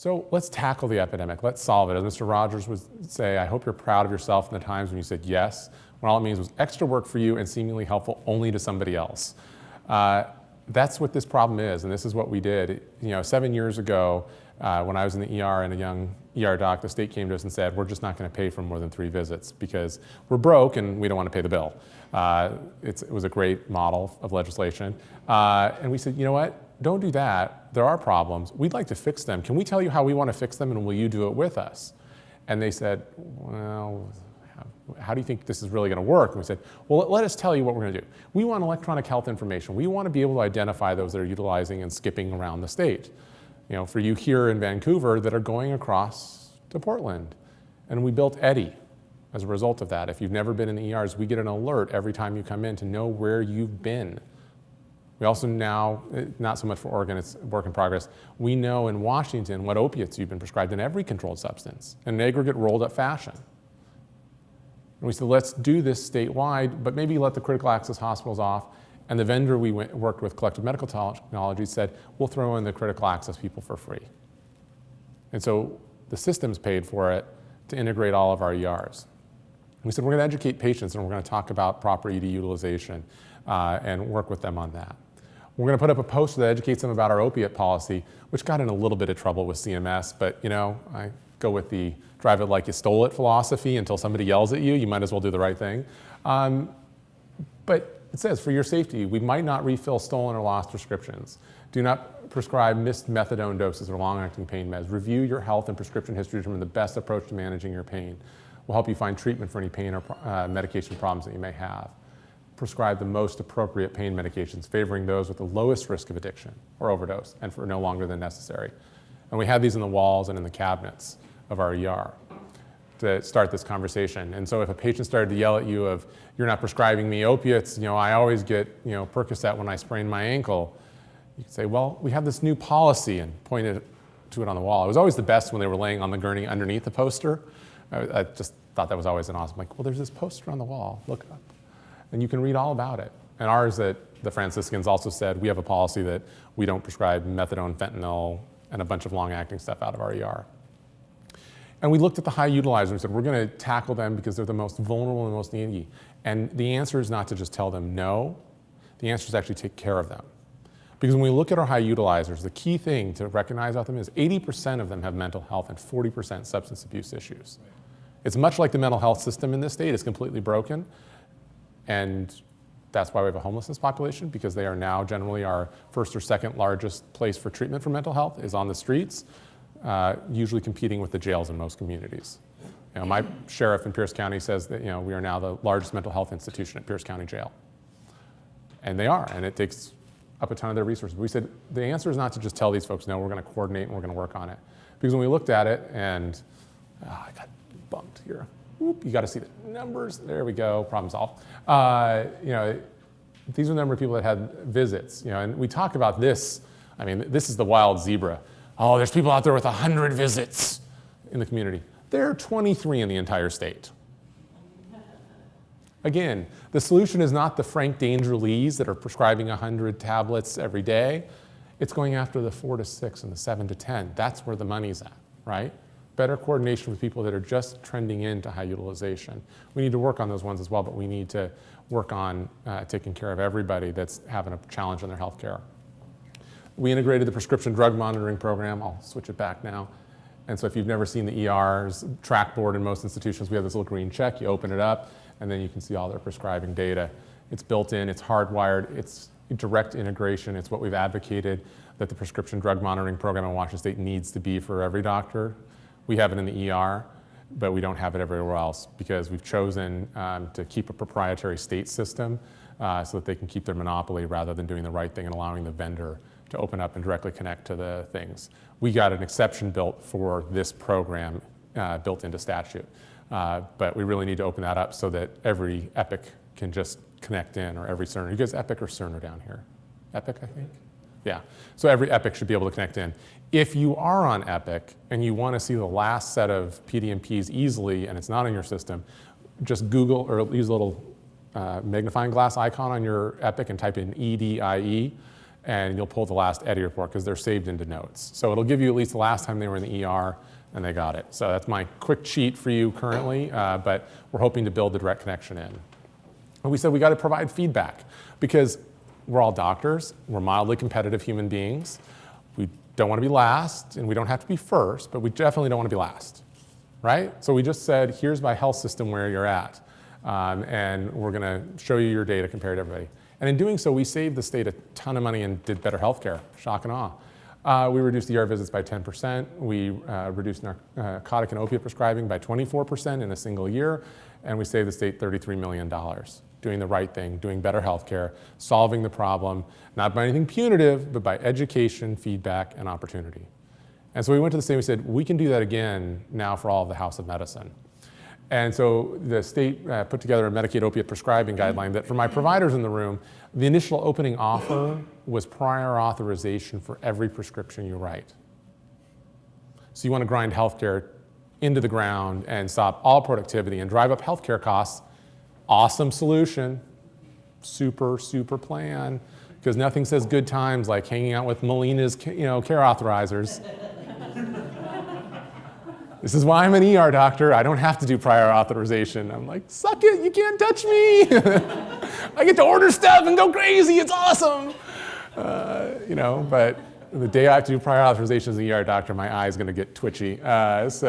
So let's tackle the epidemic. Let's solve it. As Mr. Rogers would say, I hope you're proud of yourself in the times when you said yes, when all it means was extra work for you and seemingly helpful only to somebody else. That's what this problem is, and this is what we did. 7 years ago, when I was in the ER and a young ER doc, the state came to us and said, we're just not going to pay for more than 3 visits because we're broke and we don't want to pay the bill. It was a great model of legislation. And we said, you know what? Don't do that. There are problems. We'd like to fix them. Can we tell you how we want to fix them, and will you do it with us? And they said, well, how do you think this is really going to work? And we said, well, let us tell you what we're going to do. We want electronic health information. We want to be able to identify those that are utilizing and skipping around the state. For you here in Vancouver that are going across to Portland. And we built Eddie as a result of that. If you've never been in the ERs, we get an alert every time you come in to know where you've been. We also now, not so much for Oregon, it's work in progress, we know in Washington what opiates you've been prescribed in every controlled substance in an aggregate rolled up fashion. And we said, let's do this statewide, but maybe let the critical access hospitals off. And the vendor we worked with, Collective Medical Technology, said, we'll throw in the critical access people for free. And so the system's paid for it to integrate all of our ERs. We said, we're going to educate patients and we're going to talk about proper ED utilization and work with them on that. We're going to put up a poster that educates them about our opiate policy, which got in a little bit of trouble with CMS, but I go with the drive it like you stole it philosophy. Until somebody yells at you, you might as well do the right thing. But it says, for your safety, we might not refill stolen or lost prescriptions. Do not prescribe missed methadone doses or long-acting pain meds. Review your health and prescription history to determine the best approach to managing your pain. We'll help you find treatment for any pain or medication problems that you may have. Prescribe the most appropriate pain medications, favoring those with the lowest risk of addiction or overdose, and for no longer than necessary. And we had these in the walls and in the cabinets of our ER to start this conversation. And so if a patient started to yell at you of, you're not prescribing me opiates, I always get Percocet when I sprain my ankle, you could say, well, we have this new policy, and point to it on the wall. It was always the best when they were laying on the gurney underneath the poster. I just thought that was always an awesome, well, there's this poster on the wall, look it up. And you can read all about it. And ours at the Franciscans also said, we have a policy that we don't prescribe methadone, fentanyl, and a bunch of long-acting stuff out of our ER. And we looked at the high utilizers and said, we're going to tackle them because they're the most vulnerable and most needy. And the answer is not to just tell them no. The answer is actually take care of them. Because when we look at our high utilizers, the key thing to recognize about them is 80% of them have mental health and 40% substance abuse issues. It's much like the mental health system in this state. It's completely broken. And that's why we have a homelessness population, because they are now generally our first or second largest place for treatment for mental health is on the streets, usually competing with the jails in most communities. My sheriff in Pierce County says that we are now the largest mental health institution at Pierce County Jail. And they are, and it takes up a ton of their resources. We said the answer is not to just tell these folks, no, we're going to coordinate and we're going to work on it. Because when we looked at it, and I got bumped here. Whoop, you got to see the numbers. There we go, problem solved. These are the number of people that had visits. And we talk about this. I mean, this is the wild zebra. Oh, there's people out there with 100 visits in the community. There are 23 in the entire state. Again, the solution is not the Frank Danger Lees that are prescribing 100 tablets every day. It's going after the 4 to 6 and the 7 to 10. That's where the money's at, right? Better coordination with people that are just trending into high utilization. We need to work on those ones as well, but we need to work on taking care of everybody that's having a challenge in their health care. We integrated the prescription drug monitoring program. I'll switch it back now. And so if you've never seen the ER's track board in most institutions, we have this little green check. You open it up, and then you can see all their prescribing data. It's built in, it's hardwired, it's direct integration. It's what we've advocated that the prescription drug monitoring program in Washington State needs to be for every doctor. We have it in the ER, but we don't have it everywhere else because we've chosen to keep a proprietary state system so that they can keep their monopoly rather than doing the right thing and allowing the vendor to open up and directly connect to the things. We got an exception built for this program built into statute, but we really need to open that up so that every Epic can just connect in, or every Cerner. You guys Epic or Cerner down here? Epic, I think? Yeah, so every Epic should be able to connect in. If you are on Epic and you want to see the last set of PDMPs easily and it's not in your system, just Google or use a little magnifying glass icon on your Epic and type in EDIE, and you'll pull the last Eddie report because they're saved into notes. So it'll give you at least the last time they were in the ER and they got it. So that's my quick cheat for you currently, but we're hoping to build the direct connection in. And we said we got to provide feedback because we're all doctors, we're mildly competitive human beings. We don't want to be last and we don't have to be first, but we definitely don't want to be last, right? So we just said, here's my health system where you're at. And we're going to show you your data compared to everybody. And in doing so, we saved the state a ton of money and did better healthcare, shock and awe. We reduced ER visits by 10%. We reduced narcotic and opiate prescribing by 24% in a single year. And we saved the state $33 million, doing the right thing, doing better healthcare, solving the problem, not by anything punitive, but by education, feedback, and opportunity. And so we went to the state and we said, we can do that again now for all of the House of Medicine. And so the state put together a Medicaid opiate prescribing guideline that for my providers in the room, the initial opening offer was prior authorization for every prescription you write. So you want to grind healthcare into the ground and stop all productivity and drive up healthcare costs. Awesome solution, super plan, because nothing says good times like hanging out with Molina's care authorizers. This is why I'm an ER doctor. I don't have to do prior authorization. I'm like, suck it, you can't touch me. I get to order stuff and go crazy, it's awesome. But the day I have to do prior authorization as an ER doctor, my eye's gonna get twitchy. But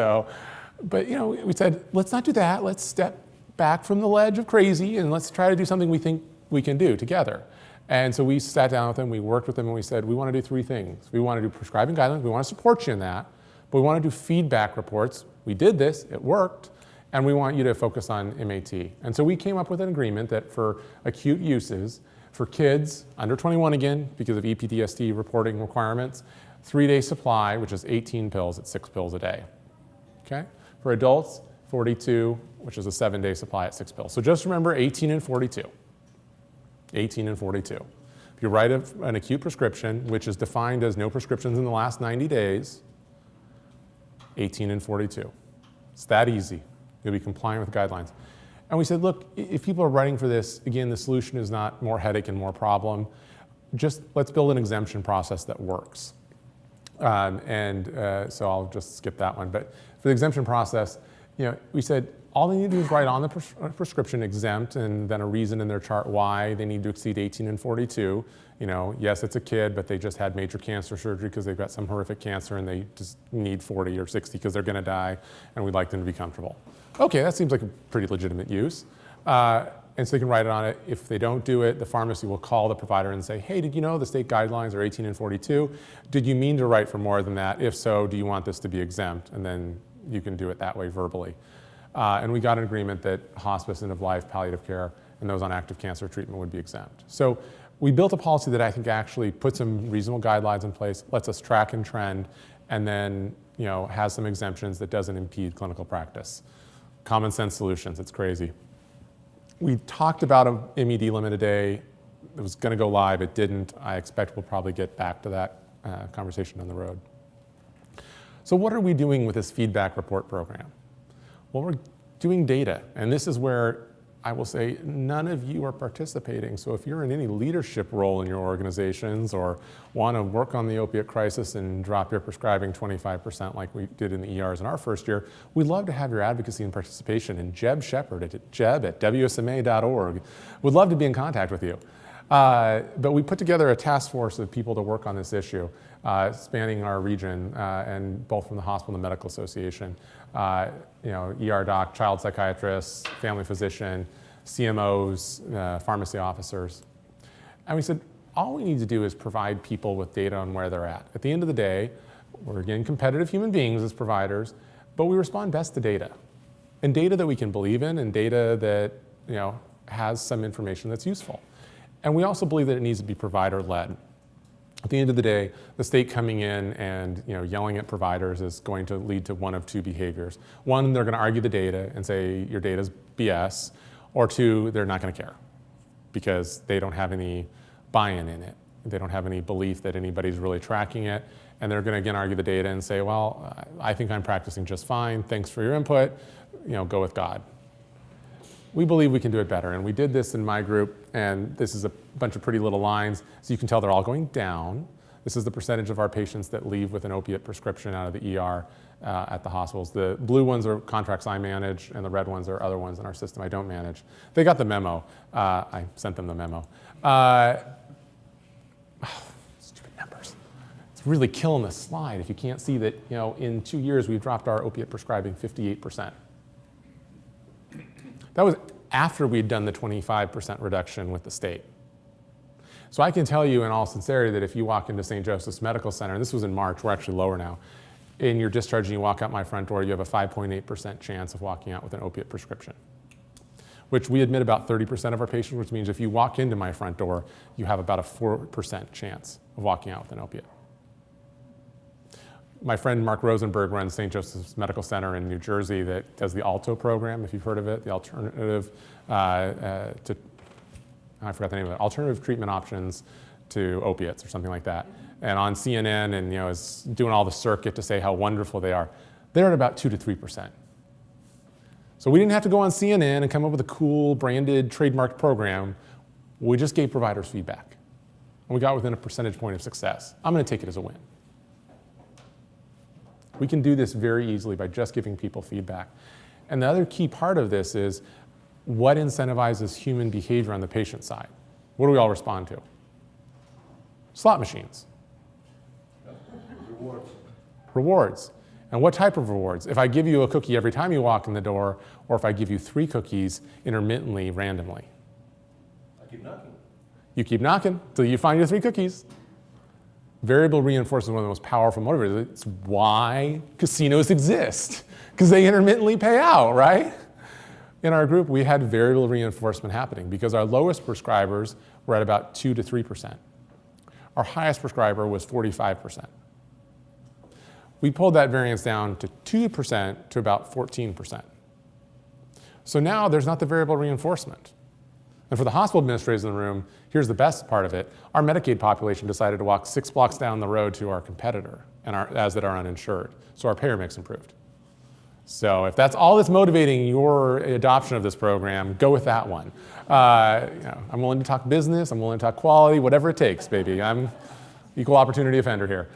we said, let's not do that. Let's step back from the ledge of crazy and let's try to do something we think we can do together. And so we sat down with them, we worked with them, and we said, we want to do three things. We want to do prescribing guidelines, we want to support you in that, but we want to do feedback reports. We did this, it worked, and we want you to focus on MAT. And so we came up with an agreement that for acute uses, for kids under 21 again, because of EPDSD reporting requirements, 3-day supply, which is 18 pills at 6 pills a day. Okay? For adults, 42, which is a 7-day supply at 6 pills. So just remember 18 and 42. 18 and 42. If you write an acute prescription, which is defined as no prescriptions in the last 90 days, 18 and 42. It's that easy. You'll be compliant with guidelines. And we said, look, if people are writing for this, again, the solution is not more headache and more problem. Just let's build an exemption process that works. So I'll just skip that one. But for the exemption process, we said all they need to do is write on the prescription exempt and then a reason in their chart why they need to exceed 18 and 42. Yes, it's a kid, but they just had major cancer surgery because they've got some horrific cancer and they just need 40 or 60 because they're going to die and we'd like them to be comfortable. Okay, that seems like a pretty legitimate use. And so they can write it on it. If they don't do it, the pharmacy will call the provider and say, hey, did you know the state guidelines are 18 and 42? Did you mean to write for more than that? If so, do you want this to be exempt? And then you can do it that way verbally. And we got an agreement that hospice, end of life, palliative care, and those on active cancer treatment would be exempt. So we built a policy that I think actually puts some reasonable guidelines in place, lets us track and trend, and then has some exemptions that doesn't impede clinical practice. Common sense solutions, it's crazy. We talked about a MED limit a day. It was going to go live, it didn't. I expect we'll probably get back to that conversation on the road. So what are we doing with this feedback report program? Well, we're doing data, and this is where I will say none of you are participating. So if you're in any leadership role in your organizations or want to work on the opiate crisis and drop your prescribing 25% like we did in the ERs in our first year, we'd love to have your advocacy and participation. And Shephard at jeb@wsma.org would love to be in contact with you. But we put together a task force of people to work on this issue, spanning our region, and both from the hospital and the medical association, ER doc, child psychiatrists, family physician, CMOs, pharmacy officers. And we said, all we need to do is provide people with data on where they're at. At the end of the day, we're again competitive human beings as providers, but we respond best to data. And data that we can believe in and data that has some information that's useful. And we also believe that it needs to be provider-led. At the end of the day, the state coming in and yelling at providers is going to lead to one of two behaviors. One, they're going to argue the data and say your data's BS, or two, they're not going to care because they don't have any buy-in in it. They don't have any belief that anybody's really tracking it, and they're going to again argue the data and say, well, I think I'm practicing just fine. Thanks for your input. Go with God. we believe we can do it better. And we did this in my group, and this is a bunch of pretty little lines. So you can tell they're all going down. This is the percentage of our patients that leave with an opiate prescription out of the ER at the hospitals. The blue ones are contracts I manage, and the red ones are other ones in our system I don't manage. They got the memo. I sent them the memo. Stupid numbers. It's really killing this slide if you can't see that, in 2 years we've dropped our opiate prescribing 58%. That was after we'd done the 25% reduction with the state. So I can tell you in all sincerity that if you walk into St. Joseph's Medical Center, and this was in March, we're actually lower now, and you're discharged and you walk out my front door, you have a 5.8% chance of walking out with an opiate prescription, which we admit about 30% of our patients, which means if you walk into my front door, you have about a 4% chance of walking out with an opiate. My friend Mark Rosenberg runs St. Joseph's Medical Center in New Jersey that does the ALTO program, if you've heard of it, the alternative I forgot the name of it, alternative treatment options to opiates or something like that. And on CNN and is doing all the circuit to say how wonderful they are. They're at about 2 to 3%. So we didn't have to go on CNN and come up with a cool branded trademarked program. We just gave providers feedback. And we got within a percentage point of success. I'm going to take it as a win. We can do this very easily by just giving people feedback. And the other key part of this is what incentivizes human behavior on the patient side? What do we all respond to? Slot machines. Rewards. And what type of rewards? If I give you a cookie every time you walk in the door, or if I give you 3 cookies intermittently, randomly? I keep knocking. You keep knocking until you find your 3 cookies. Variable reinforcement is one of the most powerful motivators. It's why casinos exist, because they intermittently pay out, right? In our group, we had variable reinforcement happening because our lowest prescribers were at about 2 to 3%. Our highest prescriber was 45%. We pulled that variance down to 2% to about 14%. So now there's not the variable reinforcement. And for the hospital administrators in the room, here's the best part of it. Our Medicaid population decided to walk 6 blocks down the road to our competitor, and as that are uninsured. So our payer mix improved. So if that's all that's motivating your adoption of this program, go with that one. I'm willing to talk business, I'm willing to talk quality, whatever it takes, baby. I'm equal opportunity offender here.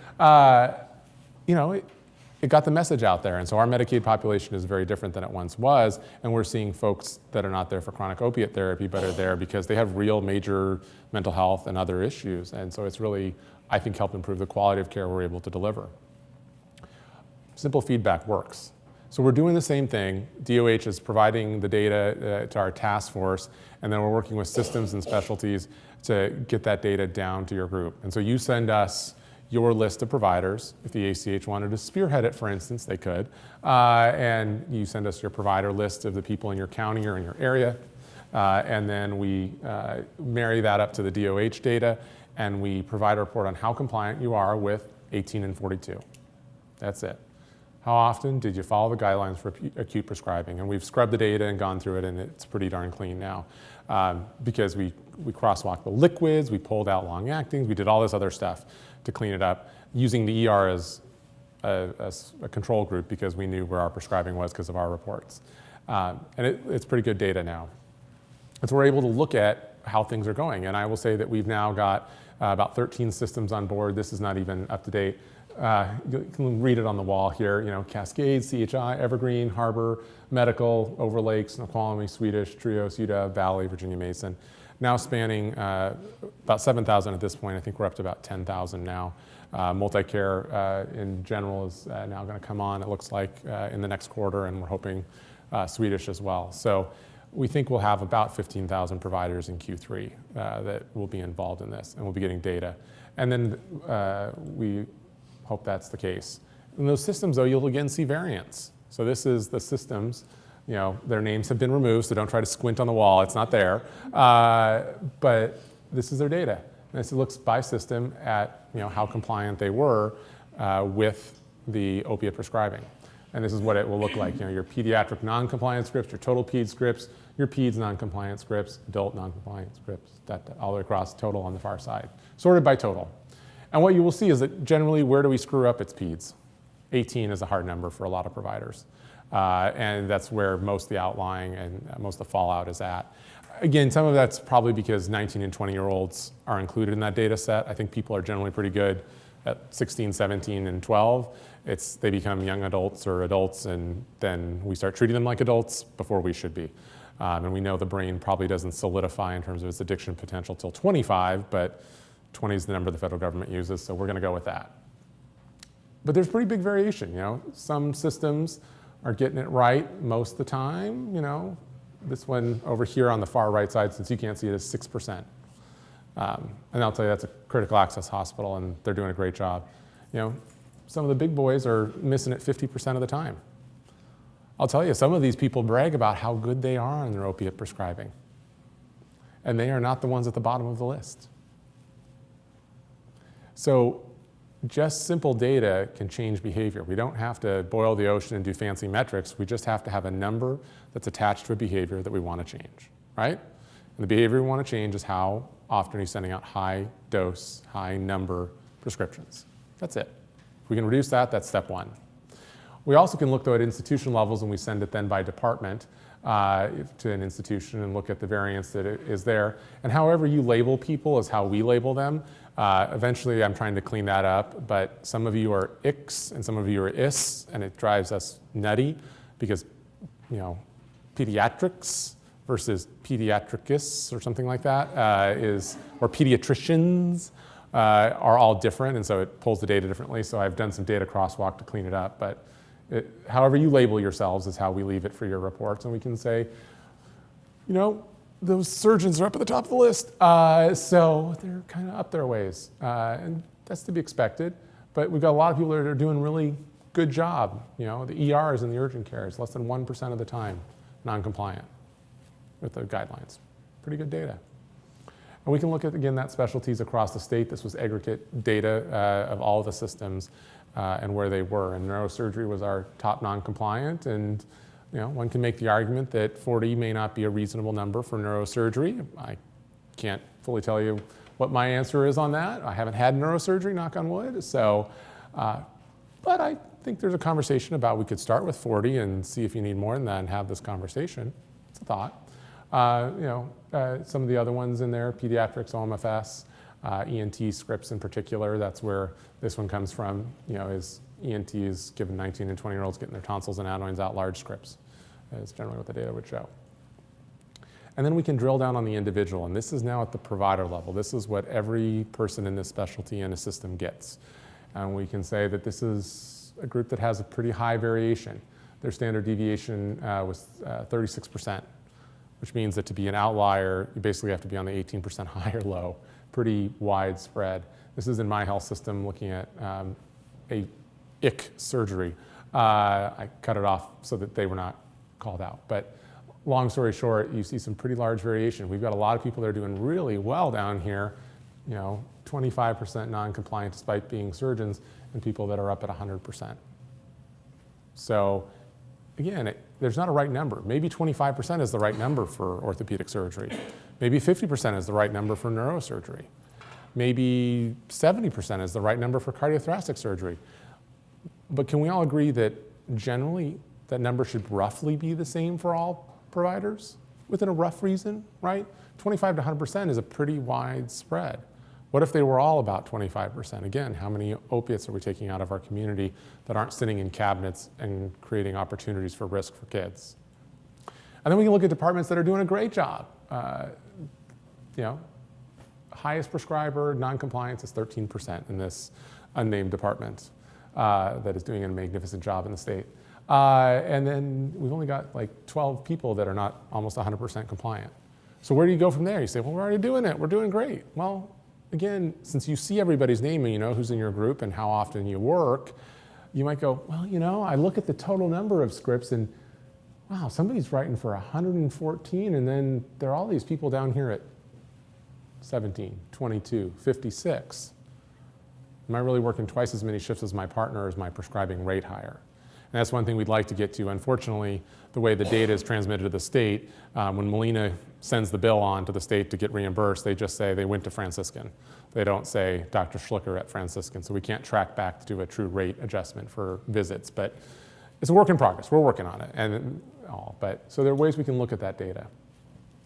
It got the message out there. And so our Medicaid population is very different than it once was. And we're seeing folks that are not there for chronic opiate therapy, but are there because they have real major mental health and other issues. And so it's really, I think, helped improve the quality of care we're able to deliver. Simple feedback works. So we're doing the same thing. DOH is providing the data to our task force, and then we're working with systems and specialties to get that data down to your group. And so you send us your list of providers. If the ACH wanted to spearhead it, for instance, they could. And you send us your provider list of the people in your county or in your area. And then we marry that up to the DOH data, and we provide a report on how compliant you are with 18 and 42. That's it. How often did you follow the guidelines for acute prescribing? And we've scrubbed the data and gone through it, and it's pretty darn clean now. Because we crosswalked the liquids, we pulled out long-actings, we did all this other stuff to clean it up, using the ER as a control group because we knew where our prescribing was because of our reports. And it's pretty good data now. And so we're able to look at how things are going. And I will say that we've now got about 13 systems on board. This is not even up to date. You can read it on the wall here, Cascade, CHI, Evergreen, Harbor, Medical, Overlake, Snoqualmie, Swedish, Trios, UW, Valley, Virginia Mason. Now spanning about 7,000 at this point. I think we're up to about 10,000 now. Multi-care in general is now going to come on, it looks like, in the next quarter, and we're hoping Swedish as well. So we think we'll have about 15,000 providers in Q3 that will be involved in this, and we'll be getting data. And then we hope that's the case. In those systems, though, you'll again see variance. So this is the systems. Their names have been removed, so don't try to squint on the wall. It's not there. But this is their data. And this looks by system at how compliant they were with the opiate prescribing. And this is what it will look like. Your pediatric non-compliant scripts, your total ped scripts, your peds non-compliant scripts, adult non-compliant scripts, all the way across, total on the far side, sorted by total. And what you will see is that generally, where do we screw up? It's peds. 18 is a hard number for a lot of providers. And that's where most of the outlying and most of the fallout is at. Again, some of that's probably because 19 and 20-year-olds are included in that data set. I think people are generally pretty good at 16, 17, and 12. They become young adults or adults, and then we start treating them like adults before we should be. And we know the brain probably doesn't solidify in terms of its addiction potential till 25, but 20 is the number the federal government uses, so we're going to go with that. But there's pretty big variation. Some systems are getting it right most of the time. This one over here on the far right side, since you can't see it, is 6%. And I'll tell you, that's a critical access hospital, and they're doing a great job. Some of the big boys are missing it 50% of the time. I'll tell you, some of these people brag about how good they are in their opiate prescribing. And they are not the ones at the bottom of the list. So just simple data can change behavior. We don't have to boil the ocean and do fancy metrics. We just have to have a number that's attached to a behavior that we want to change, right? And the behavior we want to change is how often are you sending out high dose, high number prescriptions. That's it. If we can reduce that, that's step one. We also can look, though, at institution levels, and we send it then by department to an institution and look at the variance that is there. And however you label people is how we label them. Eventually, I'm trying to clean that up, but some of you are ICs and some of you are IS, and it drives us nutty because, pediatrics versus pediatricists or something like that or pediatricians are all different, and so it pulls the data differently. So I've done some data crosswalk to clean it up, but however you label yourselves is how we leave it for your reports, and we can say, those surgeons are up at the top of the list, so they're kind of up their ways, and that's to be expected. But we've got a lot of people that are doing really good job. The ERs and the urgent care is less than 1% of the time non-compliant with the guidelines. Pretty good data. And we can look at, again, that specialties across the state. This was aggregate data of all of the systems and where they were. And neurosurgery was our top non-compliant, and one can make the argument that 40 may not be a reasonable number for neurosurgery. I can't fully tell you what my answer is on that. I haven't had neurosurgery, knock on wood. So, but I think there's a conversation about we could start with 40 and see if you need more than that and have this conversation. It's a thought. Some of the other ones in there, pediatrics, OMFS, ENT scripts in particular, that's where this one comes from, is ENTs given 19 and 20-year-olds getting their tonsils and adenoids out, large scripts. That's generally what the data would show. And then we can drill down on the individual, and this is now at the provider level. This is what every person in this specialty in a system gets. And we can say that this is a group that has a pretty high variation. Their standard deviation was 36%, which means that to be an outlier, you basically have to be on the 18% high or low, pretty widespread. This is in my health system looking at a IC surgery. I cut it off so that they were not called out. But long story short, you see some pretty large variation. We've got a lot of people that are doing really well down here, 25% non-compliant despite being surgeons, and people that are up at 100%. So again, there's not a right number. Maybe 25% is the right number for orthopedic surgery. Maybe 50% is the right number for neurosurgery. Maybe 70% is the right number for cardiothoracic surgery. But can we all agree that generally that number should roughly be the same for all providers within a rough reason, right? 25 to 100% is a pretty wide spread. What if they were all about 25%? Again, how many opiates are we taking out of our community that aren't sitting in cabinets and creating opportunities for risk for kids? And then we can look at departments that are doing a great job. Highest prescriber non-compliance is 13% in this unnamed department that is doing a magnificent job in the state. And then we've only got like 12 people that are not almost 100% compliant. So where do you go from there? You say, well, we're already doing it. We're doing great. Well, again, since you see everybody's name and you know who's in your group and how often you work, you might go, well, I look at the total number of scripts and, wow, somebody's writing for 114, and then there are all these people down here at 17, 22, 56. Am I really working twice as many shifts as my partner, or is my prescribing rate higher? And that's one thing we'd like to get to. Unfortunately, the way the data is transmitted to the state, when Molina sends the bill on to the state to get reimbursed, they just say they went to Franciscan. They don't say Dr. Schlicher at Franciscan, so we can't track back to do a true rate adjustment for visits. But it's a work in progress. We're working on it, but so there are ways we can look at that data.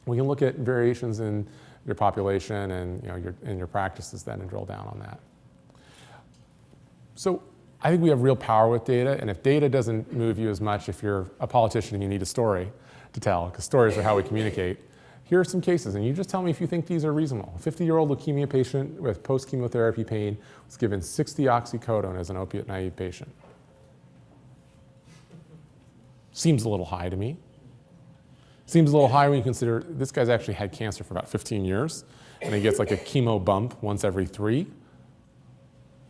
We can look at variations in your population and in your practices then and drill down on that. So I think we have real power with data, and if data doesn't move you as much, if you're a politician and you need a story to tell, because stories are how we communicate, here are some cases, and you just tell me if you think these are reasonable. A 50-year-old leukemia patient with post-chemotherapy pain was given 60 oxycodone as an opiate-naive patient. Seems a little high to me. Seems a little high when you consider this guy's actually had cancer for about 15 years, and he gets like a chemo bump once every 3,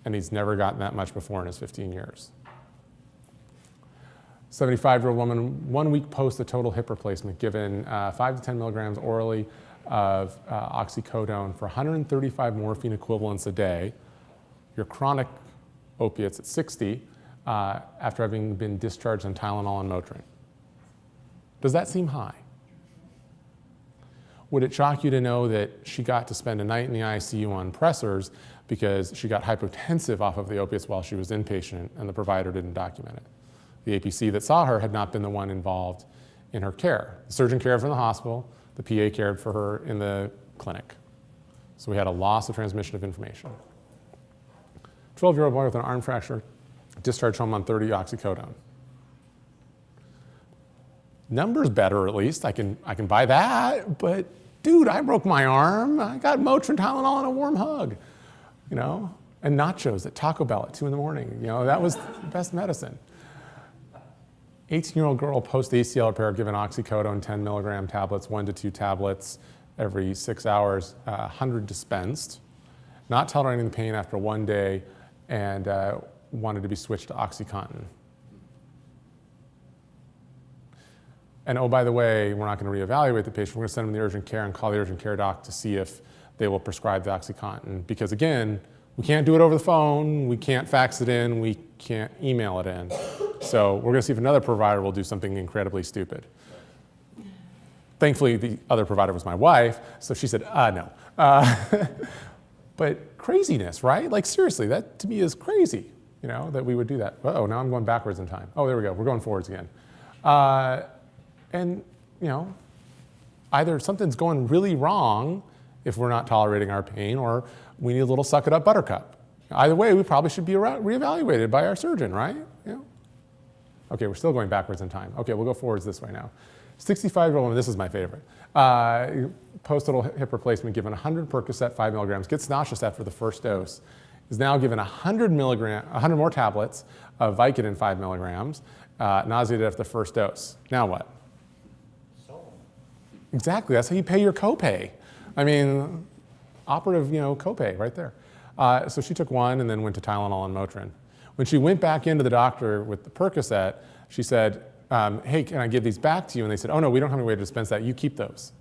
and he's never gotten that much before in his 15 years. 75-year-old woman, 1 week post a total hip replacement, given 5 to 10 milligrams orally of oxycodone for 135 morphine equivalents a day, your chronic opiates at 60, after having been discharged on Tylenol and Motrin. Does that seem high? Would it shock you to know that she got to spend a night in the ICU on pressors because she got hypotensive off of the opiates while she was inpatient and the provider didn't document it? The APC that saw her had not been the one involved in her care. The surgeon cared for her in the hospital, the PA cared for her in the clinic. So we had a loss of transmission of information. 12-year-old boy with an arm fracture, discharged home on 30 oxycodone. Numbers better, at least. I can buy that, but dude, I broke my arm. I got Motrin, Tylenol, and a warm hug, and nachos at Taco Bell at 2 in the morning. That was the best medicine. 18-year-old girl post-ACL repair given oxycodone, 10 milligram tablets, 1 to 2 tablets every 6 hours, 100 dispensed, not tolerating the pain after 1 day, and wanted to be switched to OxyContin. And oh, by the way, we're not going to reevaluate the patient. We're going to send them to the urgent care and call the urgent care doc to see if they will prescribe the OxyContin. Because again, we can't do it over the phone, we can't fax it in, we can't email it in. So we're going to see if another provider will do something incredibly stupid. Thankfully, the other provider was my wife, so she said, no. But craziness, right? Like seriously, that to me is crazy, that we would do that. Uh-oh, now I'm going backwards in time. Oh, there we go, we're going forwards again. And, either something's going really wrong if we're not tolerating our pain, or we need a little suck it up buttercup. Either way, we probably should be reevaluated by our surgeon, right? Okay, we're still going backwards in time. Okay, we'll go forwards this way now. 65-year-old woman, this is my favorite. Post-total hip replacement, given 100 Percocet, 5 milligrams, gets nauseous after the first dose, is now given 100 more tablets of Vicodin, 5 milligrams, nauseated after the first dose. Now what? Exactly, that's how you pay your copay. I mean, operative, copay right there. So she took 1 and then went to Tylenol and Motrin. When she went back into the doctor with the Percocet, she said, hey, can I give these back to you? And they said, oh no, we don't have any way to dispense that, you keep those.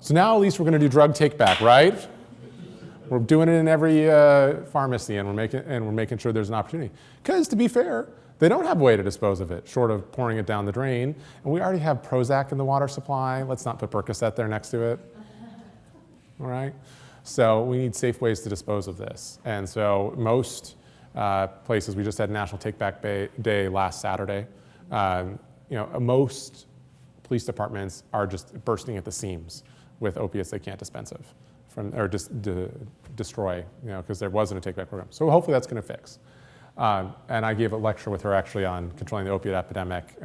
So now at least we're gonna do drug take back, right? We're doing it in every pharmacy, and we're making sure there's an opportunity. Because to be fair, they don't have a way to dispose of it, short of pouring it down the drain. And we already have Prozac in the water supply. Let's not put Percocet there next to it. All right? So we need safe ways to dispose of this. And so most places, we just had National Take Back Day last Saturday. Most police departments are just bursting at the seams with opiates they can't dispense of, destroy, because there wasn't a take back program. So hopefully that's going to fix. And I gave a lecture with her actually on controlling the opioid epidemic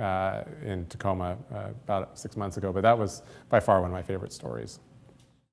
in Tacoma about 6 months ago, but that was by far one of my favorite stories.